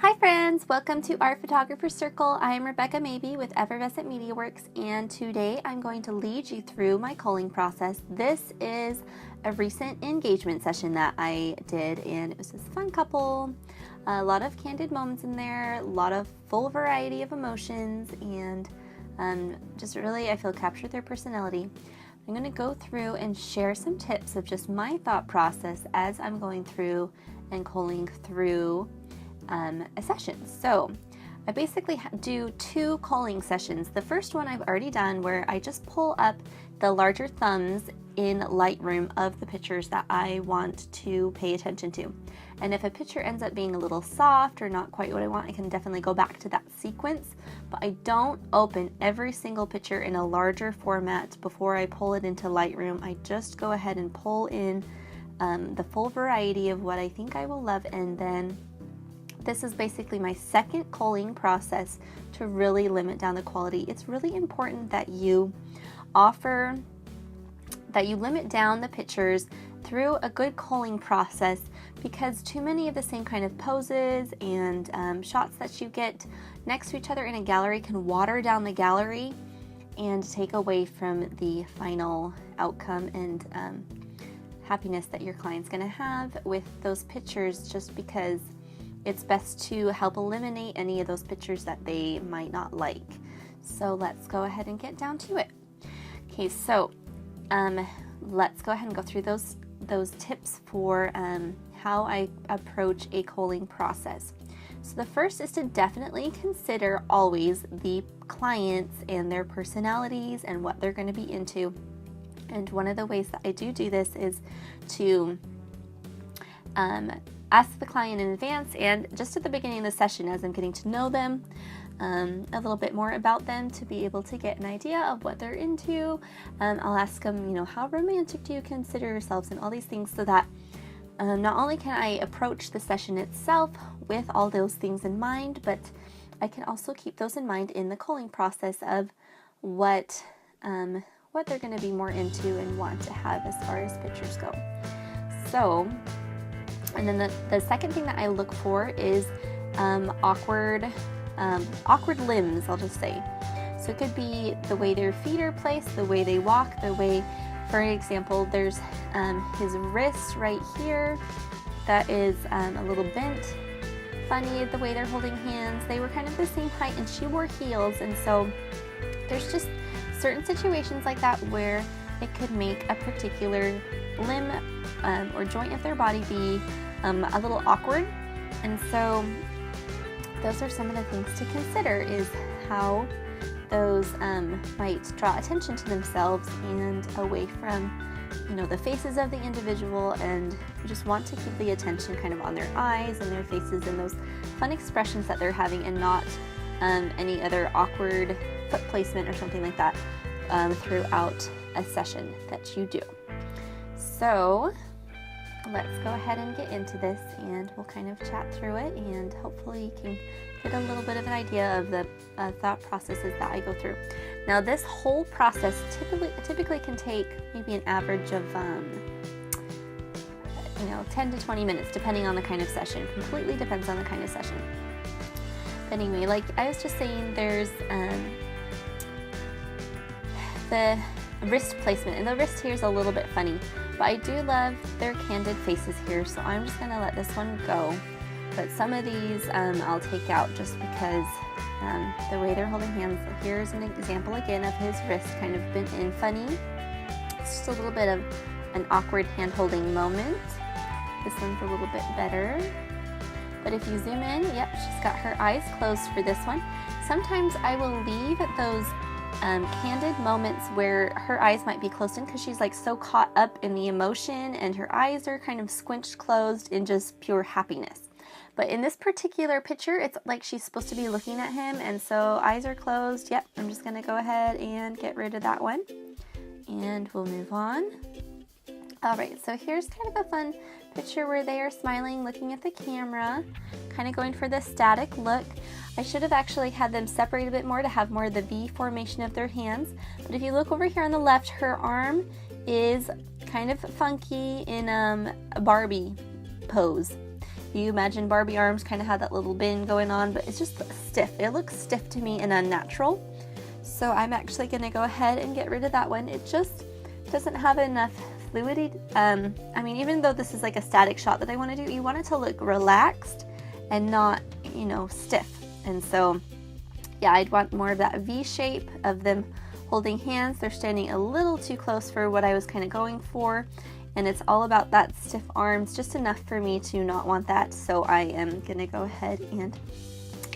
Hi friends, welcome to Art Photographer Circle. I am Rebecca Maybe with Effervescent Media Works, and today I'm going to lead you through my culling process. This is a recent engagement session that I did, and it was this fun couple. A lot of candid moments in there, a lot of full variety of emotions, and just really I feel captured their personality. I'm going to go through and share some tips of just my thought process as I'm going through and culling through a session. So I basically do two culling sessions. The first one I've already done, where I just pull up the larger thumbs in Lightroom of the pictures that I want to pay attention to. And if a picture ends up being a little soft or not quite what I want, I can definitely go back to that sequence. But I don't open every single picture in a larger format before I pull it into Lightroom. I just go ahead and pull in the full variety of what I think I will love, and then this is basically my second culling process to really limit down the quality. It's really important that you limit down the pictures through a good culling process, because too many of the same kind of poses and shots that you get next to each other in a gallery can water down the gallery and take away from the final outcome and happiness that your client's going to have with those pictures, just because it's best to help eliminate any of those pictures that they might not like. So let's go ahead and get down to it. Okay, so let's go ahead and go through those tips for how I approach a culling process. So the first is to definitely consider always the clients and their personalities and what they're going to be into. And one of the ways that I do this is to ask the client in advance and just at the beginning of the session, as I'm getting to know them a little bit more about them, to be able to get an idea of what they're into. I'll ask them, how romantic do you consider yourselves, and all these things, so that not only can I approach the session itself with all those things in mind, but I can also keep those in mind in the culling process of what they're going to be more into and want to have as far as pictures go. So, and then the second thing that I look for is awkward limbs, I'll just say. So it could be the way their feet are placed, the way they walk, the way, for example, there's his wrist right here that is a little bent, funny, the way they're holding hands. They were kind of the same height, and she wore heels, and so there's just certain situations like that where it could make a particular limb or joint of their body be a little awkward. And so those are some of the things to consider, is how those might draw attention to themselves and away from the faces of the individual, and you just want to keep the attention kind of on their eyes and their faces and those fun expressions that they're having, and not any other awkward foot placement or something like that throughout a session that you do. So let's go ahead and get into this, and we'll kind of chat through it, and hopefully you can get a little bit of an idea of the thought processes that I go through. Now, this whole process typically can take maybe an average of 10 to 20 minutes, depending on the kind of session. Completely depends on the kind of session. But anyway, like I was just saying, there's the wrist placement, and the wrist here is a little bit funny, but I do love their candid faces here, so I'm just going to let this one go. But some of these I'll take out just because the way they're holding hands. Here's an example again of his wrist kind of bent in funny. It's just a little bit of an awkward hand-holding moment. This one's a little bit better. But if you zoom in, yep, she's got her eyes closed for this one. Sometimes I will leave those candid moments where her eyes might be closed in, because she's like so caught up in the emotion, and her eyes are kind of squinched closed in just pure happiness. But in this particular picture, it's like she's supposed to be looking at him, and so eyes are closed. Yep, I'm just going to go ahead and get rid of that one, and we'll move on. All right, so here's kind of a fun picture where they are smiling, looking at the camera, kind of going for the static look. I should have actually had them separate a bit more to have more of the V formation of their hands. But if you look over here on the left, her arm is kind of funky in a Barbie pose. you imagine Barbie arms kind of had that little bend going on, but it's just stiff. It looks stiff to me and unnatural. So I'm actually going to go ahead and get rid of that one. It just doesn't have enough fluidity. I mean, even though this is like a static shot that I want to do, you want it to look relaxed and not, you know, stiff. And so, yeah, I'd want more of that V shape of them holding hands. They're standing a little too close for what I was kind of going for. And it's all about that stiff arms, just enough for me to not want that. So I am going to go ahead and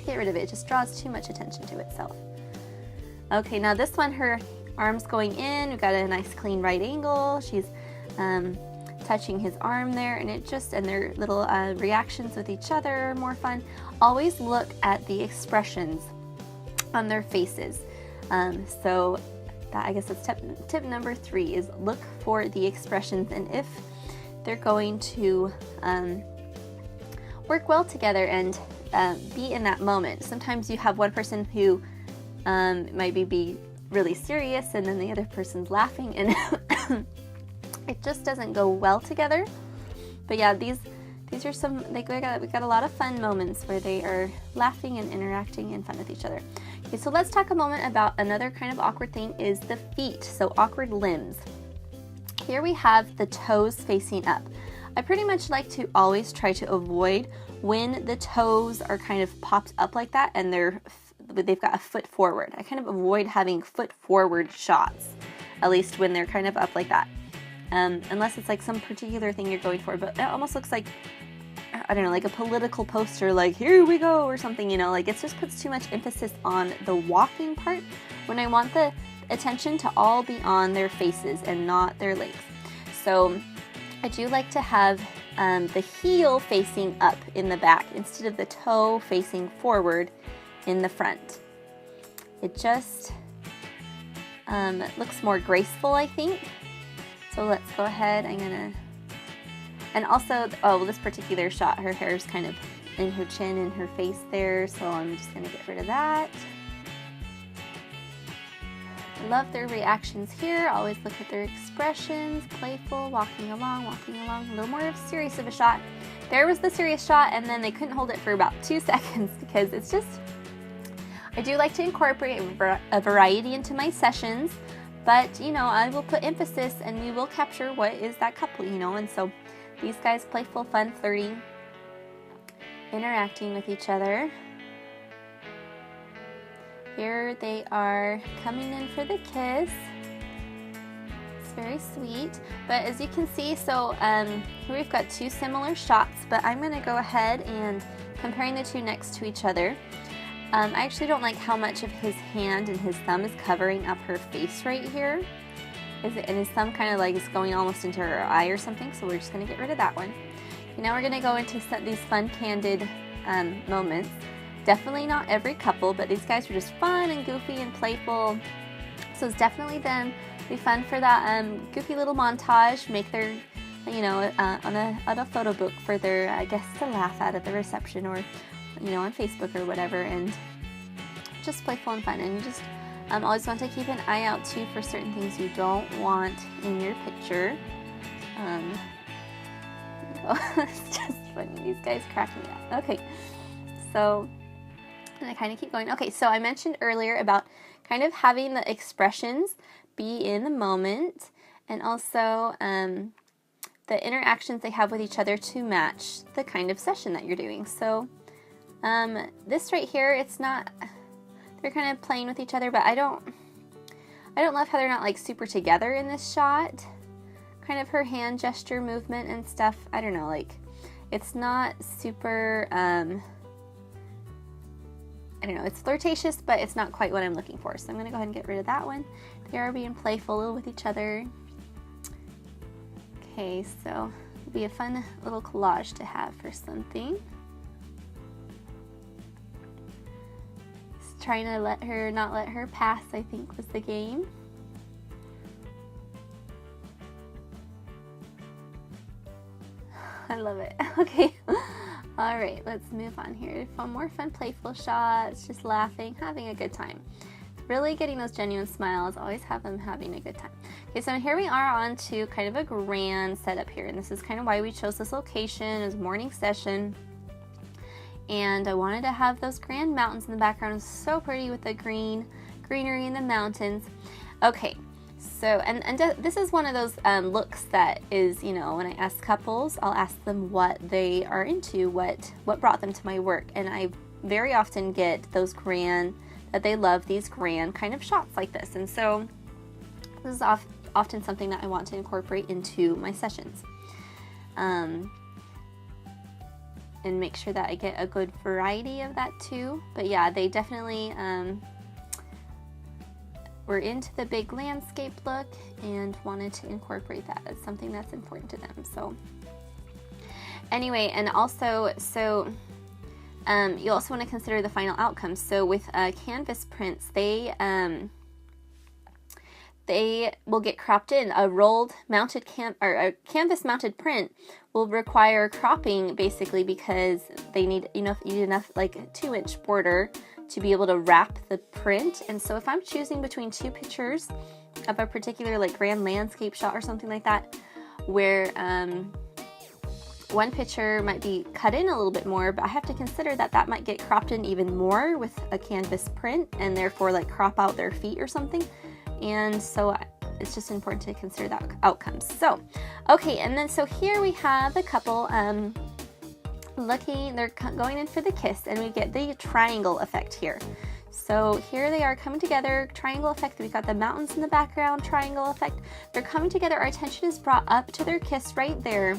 get rid of it. It just draws too much attention to itself. Okay, now this one, her arms going in. We've got a nice clean right angle. She's touching his arm there, and their little reactions with each other are more fun. Always look at the expressions on their faces. So I guess that's tip number 3 is look for the expressions, and if they're going to work well together and be in that moment. Sometimes you have one person who might be really serious, and then the other person's laughing, and it just doesn't go well together. But yeah, these are some, we got a lot of fun moments where they are laughing and interacting and fun with each other. Okay, so let's talk a moment about another kind of awkward thing is the feet, so awkward limbs. Here we have the toes facing up. I pretty much like to always try to avoid when the toes are kind of popped up like that and they've got a foot forward. I kind of avoid having foot forward shots, at least when they're kind of up like that. Unless it's like some particular thing you're going for, but it almost looks like, I don't know, like a political poster, like here we go or something, you know, like it just puts too much emphasis on the walking part when I want the attention to all be on their faces and not their legs. So I do like to have the heel facing up in the back instead of the toe facing forward in the front. It just looks more graceful, I think. So let's go ahead, and also, this particular shot, her hair is kind of in her chin and her face there, so I'm just gonna get rid of that. I love their reactions here. Always look at their expressions, playful, walking along, a little more serious of a shot. There was the serious shot, and then they couldn't hold it for about 2 seconds because it's just, I do like to incorporate a variety into my sessions, but, you know, I will put emphasis and we will capture what is that couple, you know, and so these guys, playful, fun, flirty, interacting with each other. Here they are coming in for the kiss. It's very sweet, but as you can see, so here we've got 2 similar shots, but I'm going to go ahead and comparing the 2 next to each other. I actually don't like how much of his hand and his thumb is covering up her face right here. And his thumb kind of like is going almost into her eye or something, so we're just going to get rid of that one. Okay, now we're going to go into these fun, candid moments. Definitely not every couple, but these guys were just fun and goofy and playful. So it's definitely them. Be fun for that goofy little montage. Make their, you know, on a photo book for their guests to laugh at the reception, or, you know, on Facebook or whatever, and just playful and fun. And you just always want to keep an eye out too for certain things you don't want in your picture. It's just funny. These guys crack me up. Okay, so and I kind of keep going. Okay, so I mentioned earlier about kind of having the expressions be in the moment, and also the interactions they have with each other to match the kind of session that you're doing. So this right here, it's not, they're kind of playing with each other, but I don't love how they're not like super together in this shot. Kind of her hand gesture movement and stuff, I don't know, like it's not super, I don't know, it's flirtatious, but it's not quite what I'm looking for. So I'm going to go ahead and get rid of that one. They are being playful with each other. Okay, so it'll be a fun little collage to have for something. Just trying to not let her pass, I think, was the game. I love it. Okay. All right, let's move on here. One more fun, playful shots, just laughing, having a good time. Really getting those genuine smiles, always have them having a good time. Okay, so here we are on to kind of a grand setup here, and this is kind of why we chose this location as morning session. And I wanted to have those grand mountains in the background. It's so pretty with the greenery in the mountains. Okay, so and this is one of those looks that is, you know, when I ask couples, I'll ask them what they are into, what brought them to my work, and I very often get those grand, that they love these grand kind of shots like this. And so this is often something that I want to incorporate into my sessions. And make sure that I get a good variety of that too. But yeah, they definitely were into the big landscape look and wanted to incorporate that as something that's important to them. So anyway, and also, so you also want to consider the final outcome. So with canvas prints, they will get cropped in. A rolled mounted a canvas mounted print will require cropping, basically because they need enough like a 2-inch border to be able to wrap the print. And so if I'm choosing between two pictures of a particular like grand landscape shot or something like that, where one picture might be cut in a little bit more, but I have to consider that might get cropped in even more with a canvas print, and therefore like crop out their feet or something. And so it's just important to consider that outcomes. So, okay, and then so here we have the couple they're going in for the kiss, and we get the triangle effect here. So here they are coming together, triangle effect. We've got the mountains in the background, triangle effect. They're coming together. Our attention is brought up to their kiss right there.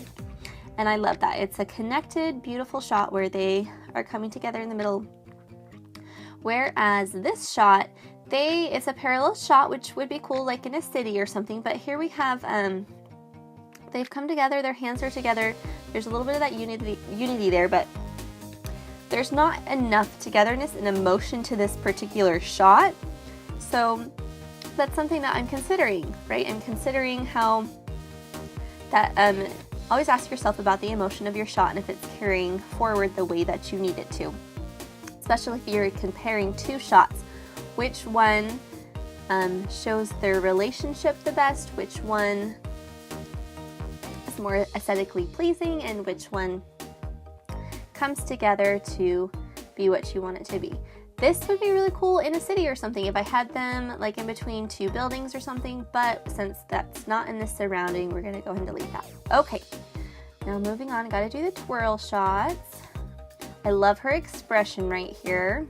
And I love that. It's a connected, beautiful shot where they are coming together in the middle. Whereas this shot, it's a parallel shot, which would be cool like in a city or something, but here we have they've come together, their hands are together, there's a little bit of that unity there, but there's not enough togetherness and emotion to this particular shot. So that's something that I'm considering, right? I'm considering how that always ask yourself about the emotion of your shot and if it's carrying forward the way that you need it to, especially if you're comparing two shots. Which one shows their relationship the best, which one is more aesthetically pleasing, and which one comes together to be what you want it to be. This would be really cool in a city or something if I had them like in between two buildings or something, but since that's not in this surrounding, we're gonna go ahead and delete that. Okay, now moving on, gotta do the twirl shots. I love her expression right here.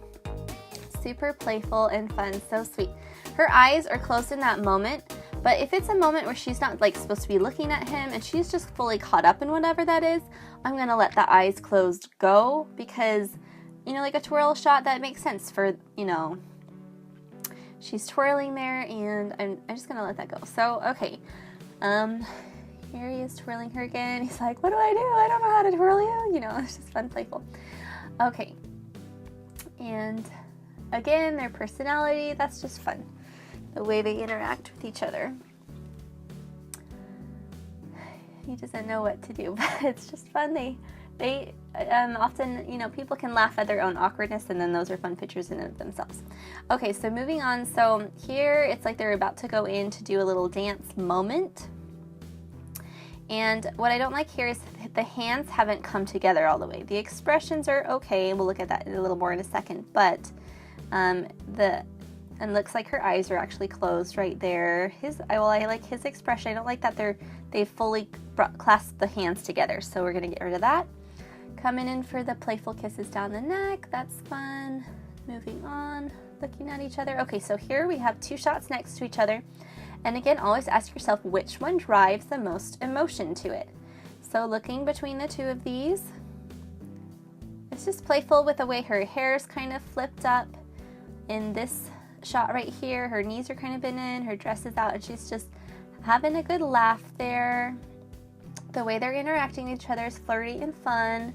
Super playful and fun, so sweet. Her eyes are closed in that moment, but if it's a moment where she's not like supposed to be looking at him and she's just fully caught up in whatever that is, I'm gonna let the eyes closed go, because you know, like a twirl shot, that makes sense for, you know, she's twirling there, and I'm just gonna let that go. So okay, here he is twirling her again. He's like, what do? I don't know how to twirl you, you know. It's just fun, playful. Okay, and again, their personality, that's just fun. The way they interact with each other. He doesn't know what to do, but it's just fun. They often, you know, people can laugh at their own awkwardness, and then those are fun pictures in and of themselves. Okay, so moving on. So here, it's like they're about to go in to do a little dance moment. And what I don't like here is the hands haven't come together all the way. The expressions are okay. We'll look at that a little more in a second, but and looks like her eyes are actually closed right there. I like his expression. I don't like that they've fully clasped the hands together, so we're gonna get rid of that. Coming in for the playful kisses down the neck, that's fun. Moving on, looking at each other. Okay, so here we have two shots next to each other, and again, always ask yourself which one drives the most emotion to it. So looking between the two of these, it's just playful with the way her hair is kind of flipped up. In this shot right here, her knees are kind of bent in, her dress is out, and she's just having a good laugh there. The way they're interacting with each other is flirty and fun,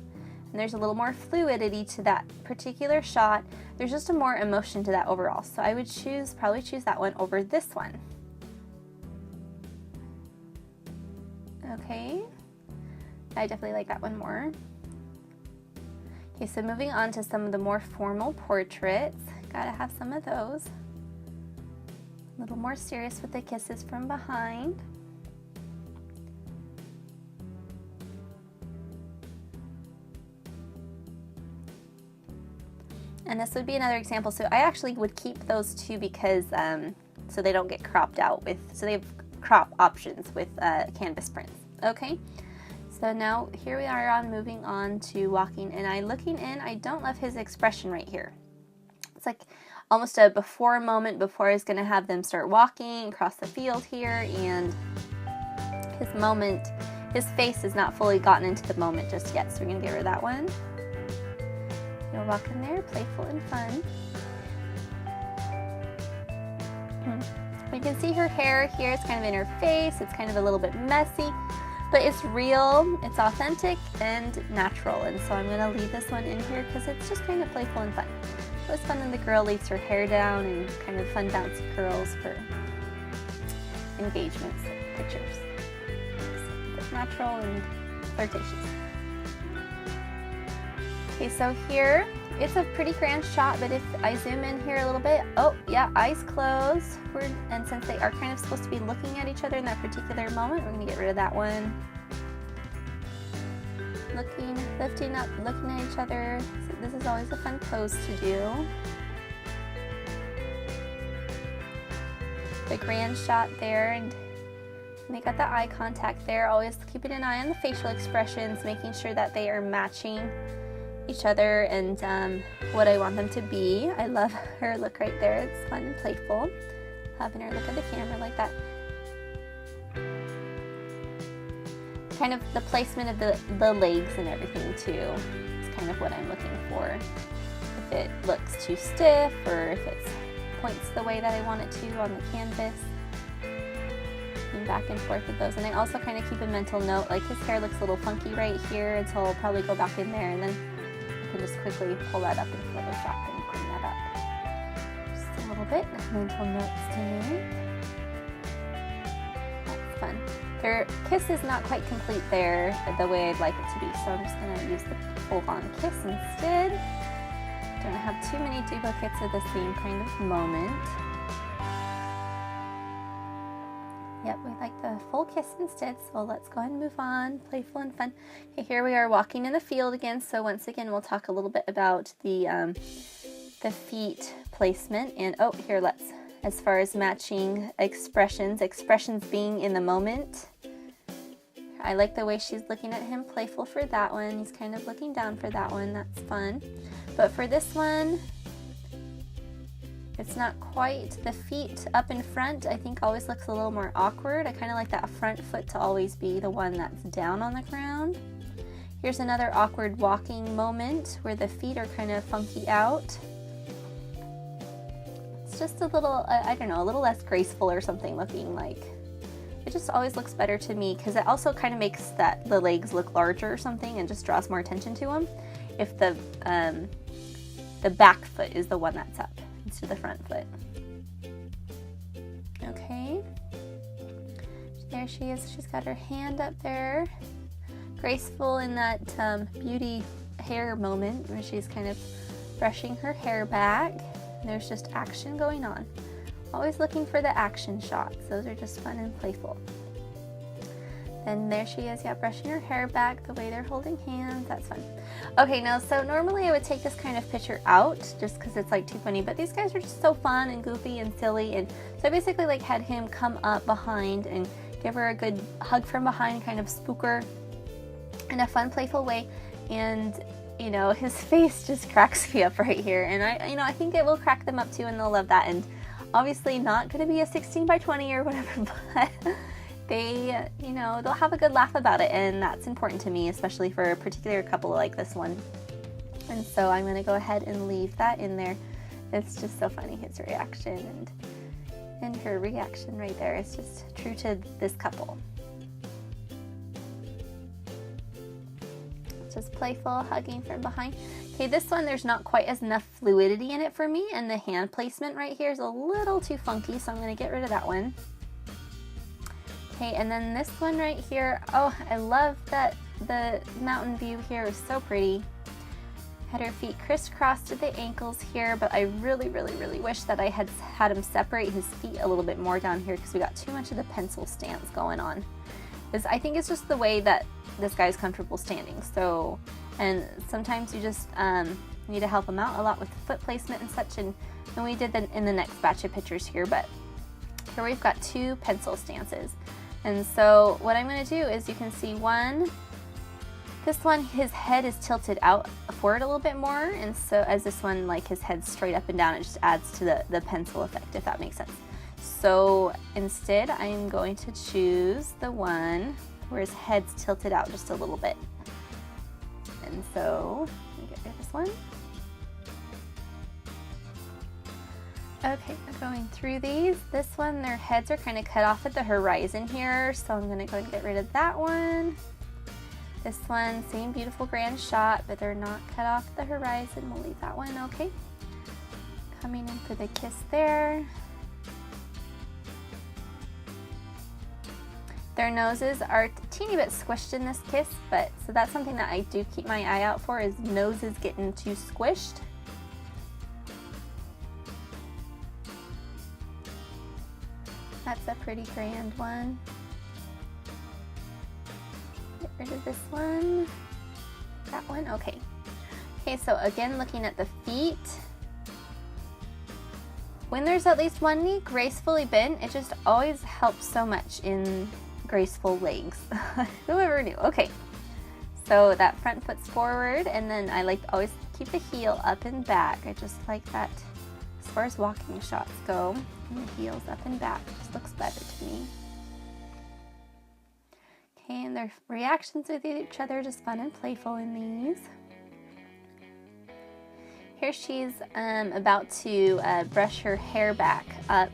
and there's a little more fluidity to that particular shot. There's just a more emotion to that overall, so I would probably choose that one over this one. Okay, I definitely like that one more. Okay, so moving on to some of the more formal portraits. Gotta have some of those. A little more serious with the kisses from behind. And this would be another example. So I actually would keep those two because so they don't get cropped out with, so they have crop options with canvas prints. Okay, so now here we are on moving on to walking, and looking in, I don't love his expression right here. It's like almost a before moment before he's gonna have them start walking across the field here, and his face is not fully gotten into the moment just yet, so we're gonna get rid of that one. You're walking there, playful and fun. You can see her hair here, it's kind of in her face, it's kind of a little bit messy, but it's real, it's authentic and natural, and so I'm going to leave this one in here because it's just kind of playful and fun. It was fun when the girl leaves her hair down, and kind of fun bouncy curls for engagements, pictures. So natural and flirtatious. Okay, so here, it's a pretty grand shot, but if I zoom in here a little bit, oh yeah, eyes closed. And since they are kind of supposed to be looking at each other in that particular moment, we're gonna get rid of that one. Looking, lifting up, looking at each other. So this is always a fun pose to do. The grand shot there, and they got the eye contact there. Always keeping an eye on the facial expressions, making sure that they are matching each other and what I want them to be. I love her look right there. It's fun and playful. Having her look at the camera like that. Kind of the placement of the legs and everything too is kind of what I'm looking for. If it looks too stiff or if it points the way that I want it to on the canvas. And back and forth with those. And I also kind of keep a mental note, like his hair looks a little funky right here, and so I'll probably go back in there and then I can just quickly pull that up in Photoshop and clean that up. Just a little bit of mental notes to me. That's fun. Their kiss is not quite complete there the way I'd like it to be, so I'm just going to use the full-on kiss instead. Don't have too many duplicates of the same kind of moment. Yep, we like the full kiss instead, so let's go ahead and move on. Playful and fun. Okay, here we are walking in the field again, so once again we'll talk a little bit about the feet placement. And oh, here, let's, as far as matching expressions being in the moment. I like the way she's looking at him, playful for that one. He's kind of looking down for that one, that's fun. But for this one, it's not quite, the feet up in front I think always looks a little more awkward. I kind of like that front foot to always be the one that's down on the ground. Here's another awkward walking moment where the feet are kind of funky out. It's just a little, I don't know, a little less graceful or something looking like. It just always looks better to me because it also kind of makes the legs look larger or something and just draws more attention to them if the back foot is the one that's up instead of the front foot. Okay, there she is. She's got her hand up there, graceful in that beauty hair moment where she's kind of brushing her hair back. There's just action going on. Always looking for the action shots. Those are just fun and playful. And there she is, yeah, brushing her hair back the way they're holding hands. That's fun. Okay, now, so normally I would take this kind of picture out just because it's like too funny, but these guys are just so fun and goofy and silly. And so I basically like had him come up behind and give her a good hug from behind, kind of spook her in a fun, playful way. And you know, his face just cracks me up right here. And I think it will crack them up too, and they'll love that. And obviously not going to be a 16 by 20 or whatever, but they, they'll have a good laugh about it, and that's important to me, especially for a particular couple like this one. And so I'm going to go ahead and leave that in there. It's just so funny, his reaction and her reaction right there. It's just true to this couple. Just playful, hugging from behind. Okay, this one, there's not quite as enough fluidity in it for me, and the hand placement right here is a little too funky, so I'm going to get rid of that one. Okay, and then this one right here, oh, I love that the mountain view here is so pretty. Had her feet crisscrossed at the ankles here, but I really wish that I had him separate his feet a little bit more down here because we got too much of the pencil stance going on. I think it's just the way that this guy's comfortable standing. So, and sometimes you just need to help him out a lot with foot placement and such, and we did that in the next batch of pictures here, but here we've got 2 pencil stances. And so what I'm going to do is, you can see this one, his head is tilted out forward a little bit more, and so as this one, like his head's straight up and down, it just adds to the pencil effect, if that makes sense. So instead, I'm going to choose the one where his head's tilted out just a little bit. And so, let me get rid of this one. Okay, going through these. This one, their heads are kind of cut off at the horizon here, so I'm going to go and get rid of that one. This one, same beautiful grand shot, but they're not cut off at the horizon. We'll leave that one, okay. Coming in for the kiss there. Their noses are a teeny bit squished in this kiss, but so that's something that I do keep my eye out for, is noses getting too squished. That's a pretty grand one. Get rid of this one. That one, okay. Okay, so again, looking at the feet. When there's at least one knee gracefully bent, it just always helps so much in graceful legs. Whoever knew. Okay, so that front foot's forward, and then I like to always keep the heel up and back. I just like that as far as walking shots go. And the heel's up and back, just looks better to me. Okay, and their reactions with each other are just fun and playful in these. Here she's about to brush her hair back up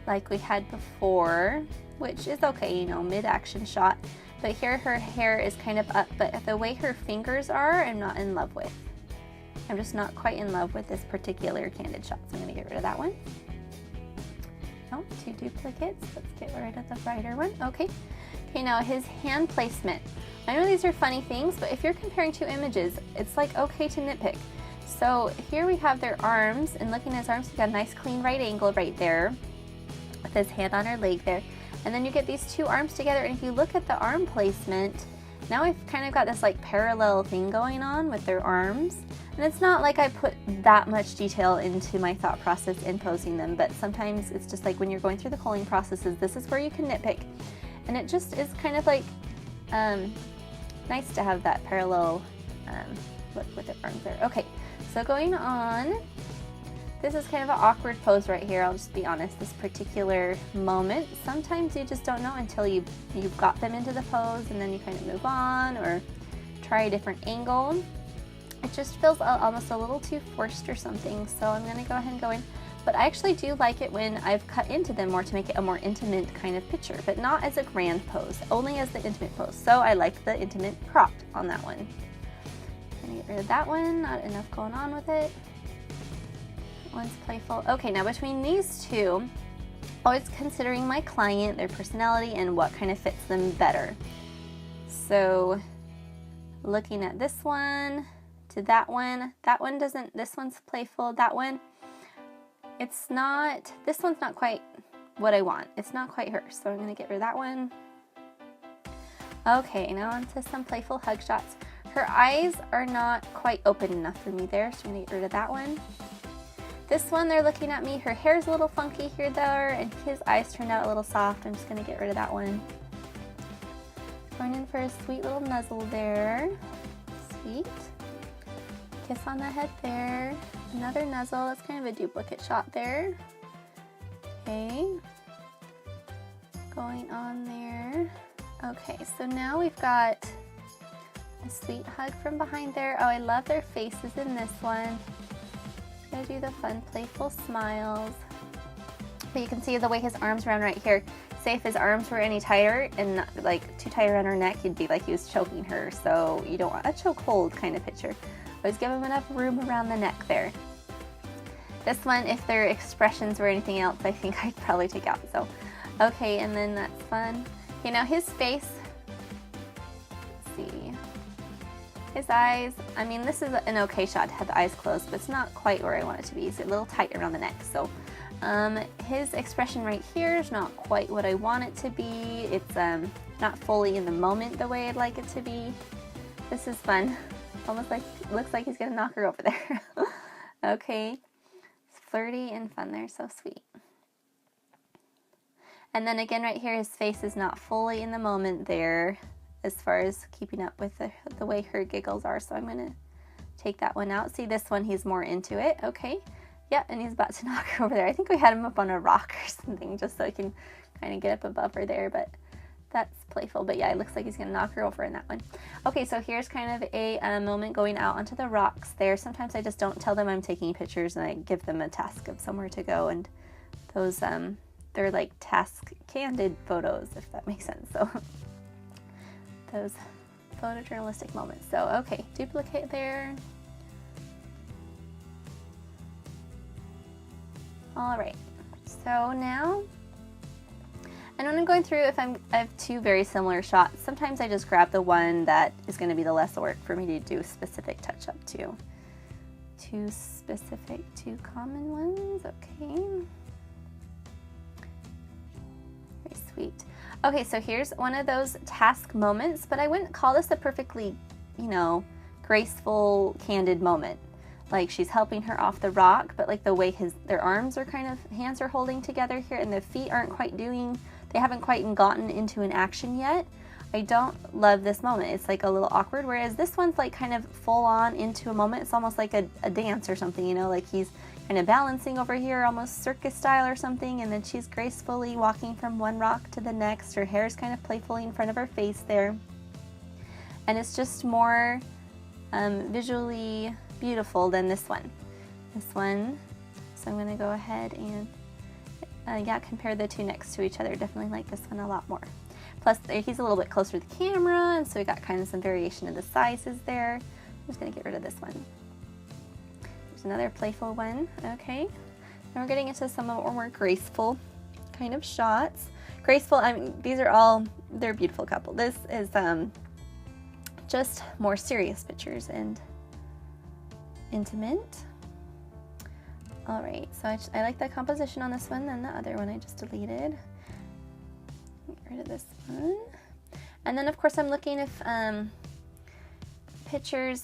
like we had before, which is okay, you know, mid-action shot. But here her hair is kind of up, but the way her fingers are, I'm not in love with. I'm just not quite in love with this particular candid shot, so I'm gonna get rid of that one. Oh, 2 duplicates. Let's get rid of the brighter one. Okay. Okay, now his hand placement. I know these are funny things, but if you're comparing 2 images, it's like okay to nitpick. So here we have their arms, and looking at his arms, we've got a nice clean right angle right there with his hand on her leg there. And then you get these 2 arms together, and if you look at the arm placement, now we've kind of got this like parallel thing going on with their arms. And it's not like I put that much detail into my thought process in posing them, but sometimes it's just like when you're going through the culling processes, this is where you can nitpick. And it just is kind of like nice to have that parallel look with the arms there. Okay, so going on, this is kind of an awkward pose right here. I'll just be honest, this particular moment, sometimes you just don't know until you've got them into the pose, and then you kind of move on or try a different angle. It just feels almost a little too forced or something, so I'm going to go ahead and go in. But I actually do like it when I've cut into them more to make it a more intimate kind of picture, but not as a grand pose, only as the intimate pose. So I like the intimate cropped on that one. I'm going to get rid of that one, not enough going on with it. That one's playful. Okay, now between these 2, always considering my client, their personality, and what kind of fits them better. So looking at this one, to that one doesn't, this one's playful, that one, it's not, this one's not quite what I want. It's not quite her, so I'm gonna get rid of that one. Okay, now onto some playful hug shots. Her eyes are not quite open enough for me there, so I'm gonna get rid of that one. This one, they're looking at me, her hair's a little funky here there, and his eyes turned out a little soft. I'm just gonna get rid of that one. Going in for a sweet little nuzzle there. Sweet. Kiss on the head there. Another nuzzle. That's kind of a duplicate shot there. Okay. Going on there. Okay, so now we've got a sweet hug from behind there. Oh, I love their faces in this one. Gonna do the fun, playful smiles. But you can see the way his arms run right here. Say if his arms were any tighter and not, like too tight around her neck, you'd be like he was choking her. So you don't want a chokehold kind of picture. Always give him enough room around the neck there. This one, if their expressions were anything else, I think I'd probably take out. So, okay, and then that's fun. Okay, now his face, let's see. His eyes, I mean, this is an okay shot to have the eyes closed, but it's not quite where I want it to be. It's a little tight around the neck. So his expression right here is not quite what I want it to be. It's not fully in the moment the way I'd like it to be. This is fun. Almost like, looks like he's gonna knock her over there. Okay, it's flirty and fun there, so sweet. And then again right here, his face is not fully in the moment there as far as keeping up with the way her giggles are, so I'm gonna take that one out. See, this one, he's more into it. Okay, yeah, and he's about to knock her over there. I think we had him up on a rock or something just so he can kind of get up above her there, but that's playful. But yeah, it looks like he's gonna knock her over in that one. Okay, so here's kind of a moment going out onto the rocks there. Sometimes I just don't tell them I'm taking pictures and I give them a task of somewhere to go, and those they're like task candid photos, if that makes sense. So those photojournalistic moments. So okay, duplicate there. All right, so now, and when I'm going through, if I have two very similar shots, sometimes I just grab the one that is going to be the less work for me to do specific touch up to. Two common ones, okay. Very sweet. Okay, so here's one of those task moments, but I wouldn't call this a perfectly, graceful, candid moment. Like she's helping her off the rock, but like the way their arms are hands are holding together here, and the feet they haven't quite gotten into an action yet. I don't love this moment. It's like a little awkward, whereas this one's like kind of full on into a moment. It's almost like a dance or something, like he's kind of balancing over here, almost circus style or something, and then she's gracefully walking from one rock to the next. Her hair is kind of playfully in front of her face there. And it's just more visually beautiful than this one. So I'm gonna go ahead and compare the two next to each other. Definitely like this one a lot more. Plus he's a little bit closer to the camera, and so we got kind of some variation of the sizes there. I'm just gonna get rid of this one. There's another playful one. Okay, now we're getting into some more graceful kind of shots. Graceful, I mean, they're a beautiful couple. This is just more serious pictures and intimate. All right, so I like the composition on this one than the other one I just deleted. Get rid of this one. And then of course I'm looking if pictures,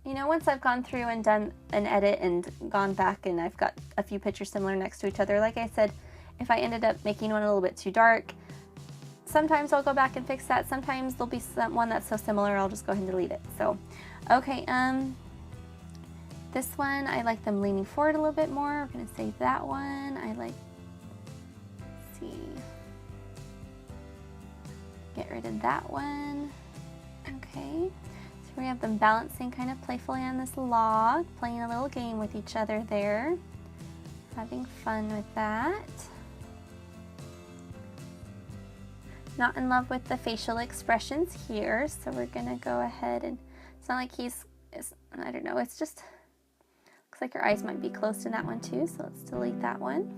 once I've gone through and done an edit and gone back and I've got a few pictures similar next to each other, like I said, if I ended up making one a little bit too dark, sometimes I'll go back and fix that. Sometimes there'll be one that's so similar I'll just go ahead and delete it. So, okay, this one, I like them leaning forward a little bit more. We're gonna save that one. Let's see. Get rid of that one. Okay, so we have them balancing kind of playfully on this log, playing a little game with each other there. Having fun with that. Not in love with the facial expressions here, so we're gonna go ahead and, it's not like I don't know, it's just, looks like her eyes might be closed in that one too, so let's delete that one.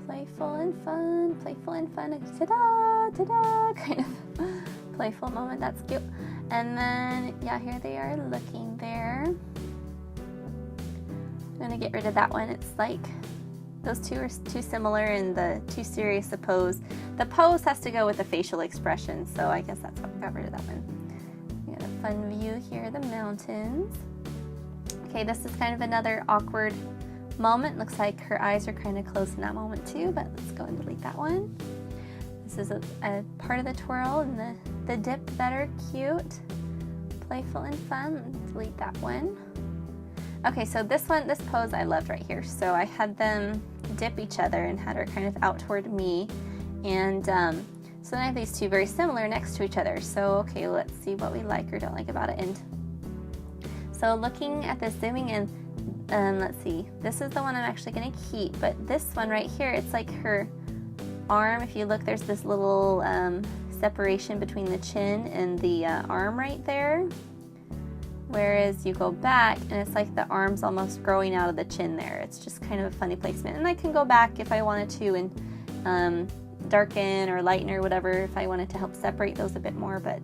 Playful and fun, ta-da, ta-da, kind of playful moment, that's cute. And then, yeah, here they are looking there. I'm gonna get rid of that one. It's like, those two are too similar and the too serious the pose. The pose has to go with the facial expression, so I guess that's why I got rid of that one. We got a fun view here, the mountains. Okay, this is kind of another awkward moment. Looks like her eyes are kind of closed in that moment too, but let's go and delete that one. This is a part of the twirl and the dip that are cute, playful and fun. Delete that one. Okay, so this pose I loved right here. So I had them dip each other and had her kind of out toward me. And so then I have these two very similar next to each other. So, okay, let's see what we like or don't like about it. And so looking at this, zooming in, let's see, this is the one I'm actually gonna keep, but this one right here, it's like her arm. If you look, there's this little separation between the chin and the arm right there. Whereas you go back and it's like the arm's almost growing out of the chin there. It's just kind of a funny placement. And I can go back if I wanted to and darken or lighten or whatever if I wanted to help separate those a bit more. But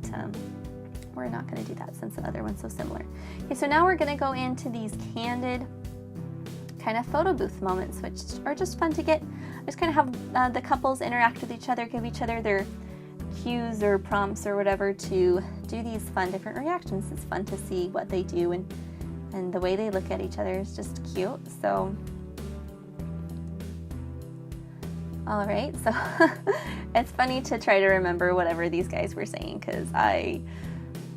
we're not going to do that since the other one's so similar. Okay, so now we're going to go into these candid kind of photo booth moments, which are just fun to get. Just kind of have the couples interact with each other, give each other their cues or prompts or whatever to do these fun different reactions. It's fun to see what they do, and the way they look at each other is just cute. So all right, so it's funny to try to remember whatever these guys were saying, because I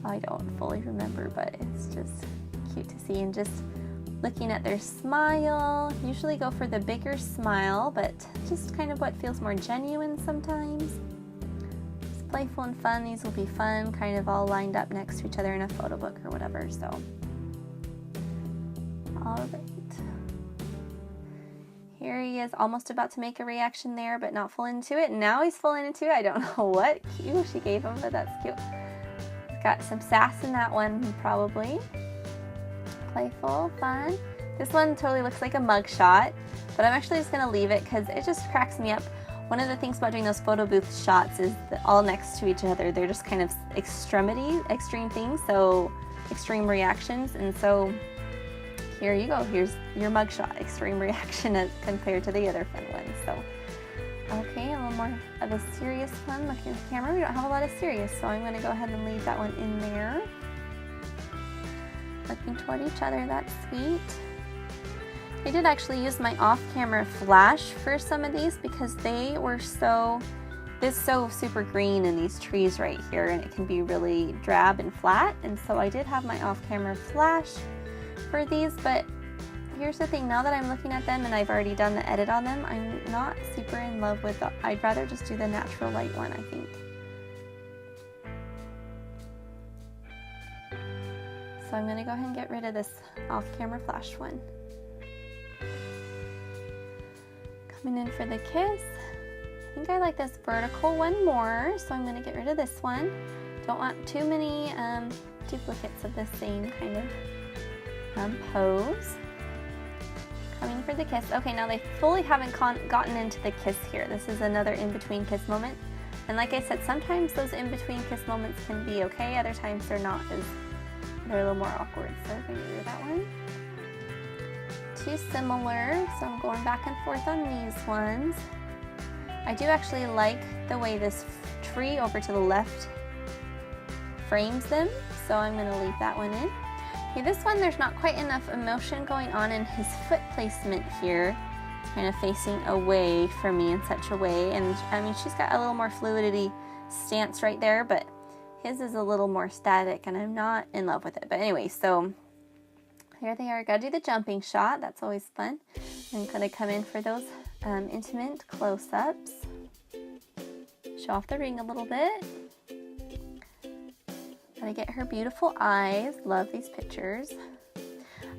don't fully remember, but it's just cute to see. And just looking at their smile, usually go for the bigger smile, but just kind of what feels more genuine sometimes. It's playful and fun. These will be fun, kind of all lined up next to each other in a photo book or whatever. So all right. Here he is almost about to make a reaction there, but not full into it. Now he's full into it. I don't know what cue she gave him, but that's cute. Got some sass in that one, probably. Playful, fun. This one totally looks like a mug shot, but I'm actually just gonna leave it because it just cracks me up. One of the things about doing those photo booth shots is that all next to each other, they're just kind of extreme things, so extreme reactions. And so here you go, here's your mugshot, extreme reaction as compared to the other fun ones. So, okay, a little more of a serious one. Looking at the camera, we don't have a lot of serious, so I'm gonna go ahead and leave that one in there. Looking toward each other, that's sweet. I did actually use my off-camera flash for some of these because they were it's so super green in these trees right here, and it can be really drab and flat. And so I did have my off-camera flash for these, but here's the thing, now that I'm looking at them and I've already done the edit on them, I'm not super in love with I'd rather just do the natural light one, I think. So I'm going to go ahead and get rid of this off-camera flash one. Coming in for the kiss. I think I like this vertical one more, so I'm going to get rid of this one. Don't want too many duplicates of the same kind of pose. Coming for the kiss. Okay, now they fully haven't gotten into the kiss here. This is another in-between kiss moment. And like I said, sometimes those in-between kiss moments can be okay, other times they're not, as they're a little more awkward. So we're going to do that one. Too similar, so I'm going back and forth on these ones. I do actually like the way this tree over to the left frames them, so I'm going to leave that one in. Okay, this one, there's not quite enough emotion going on in his foot placement here. It's kind of facing away from me in such a way, and I mean, she's got a little more fluidity stance right there, but his is a little more static, and I'm not in love with it. But anyway, so here they are. Gotta do the jumping shot. That's always fun. I'm gonna come in for those intimate close-ups. Show off the ring a little bit. Gotta get her beautiful eyes. Love these pictures.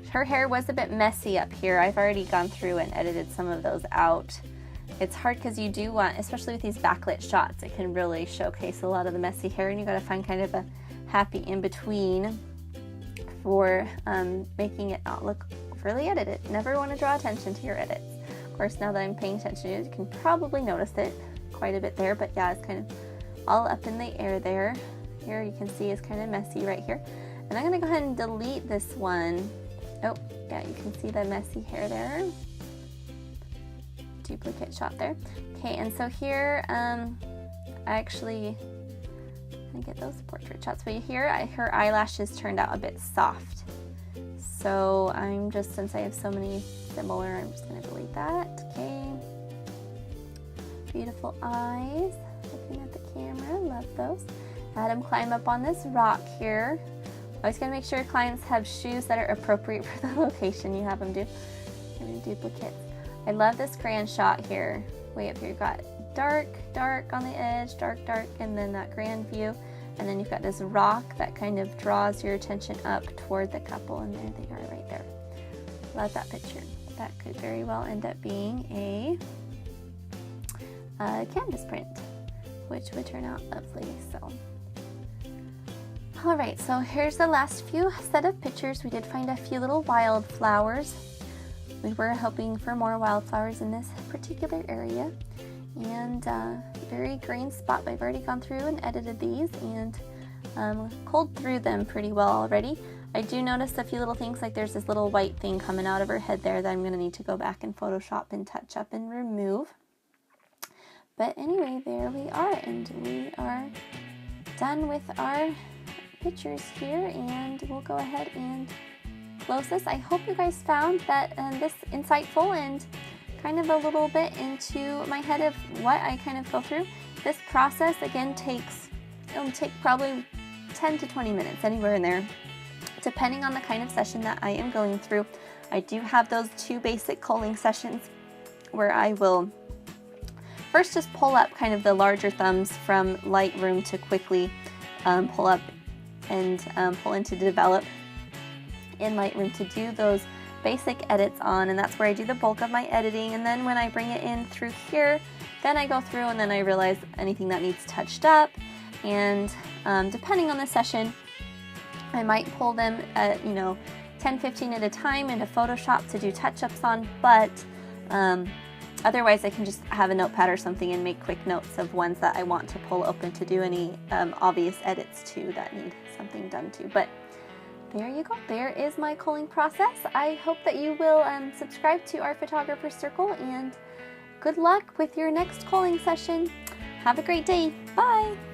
Her hair was a bit messy up here. I've already gone through and edited some of those out. It's hard because you do want, especially with these backlit shots, it can really showcase a lot of the messy hair, and you gotta find kind of a happy in-between for making it not look overly edited. Never want to draw attention to your edits. Of course, now that I'm paying attention, you can probably notice it quite a bit there, but yeah, it's kind of all up in the air there. Here you can see it's kind of messy right here. And I'm going to go ahead and delete this one. Oh, yeah, you can see the messy hair there. Duplicate shot there. Okay, and so here, I get those portrait shots. But here, her eyelashes turned out a bit soft. So I'm just, since I have so many similar, I'm just going to delete that. Okay. Beautiful eyes. Looking at the camera, love those. Had him climb up on this rock here. Always gotta make sure clients have shoes that are appropriate for the location you have them do. And duplicates. I love this grand shot here. Way up here, you've got dark, dark on the edge, dark, dark, and then that grand view. And then you've got this rock that kind of draws your attention up toward the couple, and there they are right there. Love that picture. That could very well end up being a canvas print, which would turn out lovely. So, all right, so here's the last few set of pictures. We did find a few little wildflowers. We were hoping for more wildflowers in this particular area, and very green spot, but I've already gone through and edited these, and culled through them pretty well already. I do notice a few little things, like there's this little white thing coming out of her head there that I'm going to need to go back in Photoshop and touch up and remove. But anyway, there we are, and we are done with our pictures here, and we'll go ahead and close this. I hope you guys found that this insightful and kind of a little bit into my head of what I kind of go through. This process, again, it'll take probably 10 to 20 minutes, anywhere in there, depending on the kind of session that I am going through. I do have those 2 basic culling sessions where I will first just pull up kind of the larger thumbs from Lightroom to quickly pull up and pull into develop in Lightroom to do those basic edits on, and that's where I do the bulk of my editing. And then when I bring it in through here, then I go through and then I realize anything that needs touched up, and depending on the session, I might pull them at 10-15 at a time into Photoshop to do touch-ups on, but otherwise I can just have a notepad or something and make quick notes of ones that I want to pull open to do any obvious edits to that need something done to. But there you go. There is my culling process. I hope that you will subscribe to our Photographer Circle, and good luck with your next culling session. Have a great day. Bye!